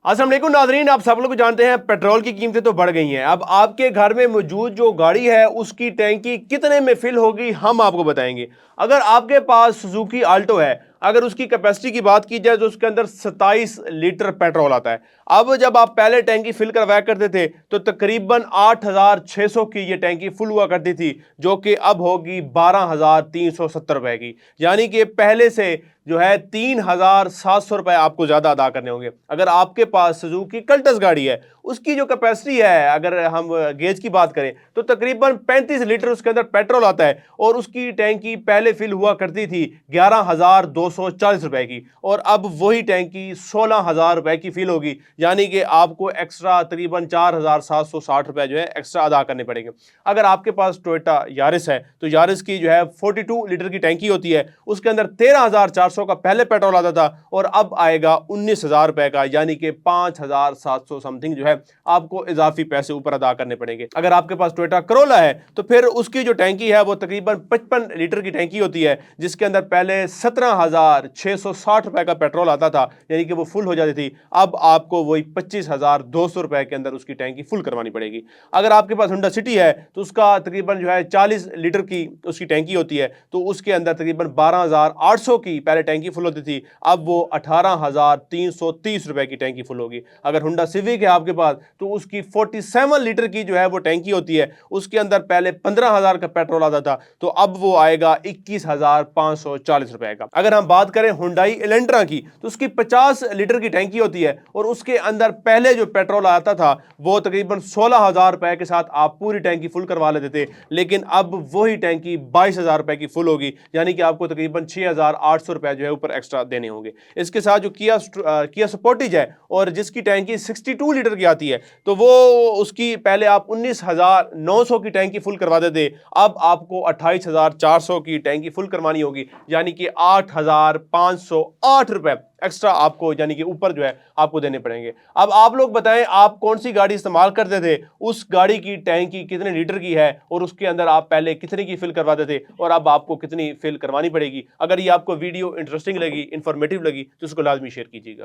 अस्सलाम वालेकुम नाज़रीन, आप सब लोग जानते हैं पेट्रोल की कीमतें तो बढ़ गई हैं। अब आपके घर में मौजूद जो गाड़ी है उसकी टैंकी कितने में फिल होगी हम आपको बताएंगे। अगर आपके पास सुजुकी आल्टो है, अगर उसकी कैपेसिटी की बात की जाए तो उसके अंदर 27 लीटर पेट्रोल आता है। अब जब आप पहले टैंकी फिल करवाया करते थे तो तकरीबन 8600 की ये टैंकी फुल हुआ करती थी, जो कि अब होगी 12370 रुपए की। यानी कि पहले से जो है 3700 रुपए आपको ज्यादा अदा करने होंगे। अगर आपके पास सुजुकी कल्टस गाड़ी है, उसकी जो कैपेसिटी है, अगर हम गेज की बात करें तो तकरीबन 35 लीटर उसके अंदर पेट्रोल आता है और उसकी टैंकी पहले फिल हुआ करती थी 11,240 रुपए की, और अब वही टैंकी 16,000 रुपए की फिल होगी। यानी कि आपको एक्स्ट्रा तकरीबन 4,760 रुपए जो है एक्स्ट्रा अदा करने पड़ेंगे। अगर आपके पास टोयोटा यारिस है तो यारिस की जो है 42 लीटर की टैंकी होती है, उसके अंदर 13,400 का पहले पेट्रोल आता था और अब आएगा 19,000 रुपए का, यानी कि 5,700 समथिंग जो है आपको इजाफी पैसे ऊपर अदा करने पड़ेंगे। अगर आपके पास टोयोटा करोला है तो फिर उसकी जो टैंकी है वो तकरीबन 55 लीटर की टैंकी होती है, जिसके अंदर पहले 17,660 रुपए का पेट्रोल आता था, यानी कि वो फुल हो जाती थी। अब आपको वही 25,200 रुपए के अंदर उसकी टैंकी फुल करवानी पड़ेगी। अगर आपके पास होंडा सिटी है तो उसका तकरीबन जो है 40 लीटर की उसकी टैंकी होती है, तो उसके अंदर तकरीबन 12,800 की पहले टैंकी फुल होती थी, अब वो 18,330 रुपए की टैंकी फुल होगी। अगर होंडा सिविक है आपके पास तो उसकी 47 लीटर की जो है वो टैंकी होती है, उसके अंदर पहले 15,000 का पेट्रोल आता था, तो अब वो आएगा 21,540 रुपए का। अगर हम बात करें हुंडई एलेंट्रा की तो उसकी 50 लीटर की टैंकी होती है और उसके अंदर पहले जो पेट्रोल आता था वो तकरीबन 16,000 रुपए के साथ आप पूरी टैंकी फुल करवा लेते थे, लेकिन अब वही टैंकी 22,000 रुपए की फुल होगी, यानी कि आपको तकरीबन 6,800 रुपए जो है ऊपर एक्स्ट्रा देने होंगे। इसके साथ जो किया स्पोर्टेज है और जिसकी टैंकी 62 लीटर की आती है, तो वो उसकी पहले आप 19,900 की टैंकी फुल करवाते थे, अब आपको 28,400 की टैंकी फुल करवानी होगी, यानी कि 8,508 रुपए एक्स्ट्रा आपको, यानी कि ऊपर जो है आपको देने पड़ेंगे। अब आप लोग बताएं आप कौन सी गाड़ी इस्तेमाल करते थे, उस गाड़ी की टैंकी कितने लीटर की है और उसके अंदर आप पहले कितने की फिल करवाते थे और अब आपको कितनी फिल करवानी पड़ेगी। अगर ये आपको वीडियो इंटरेस्टिंग लगी, इंफॉर्मेटिव लगी तो उसको लाजमी शेयर कीजिएगा।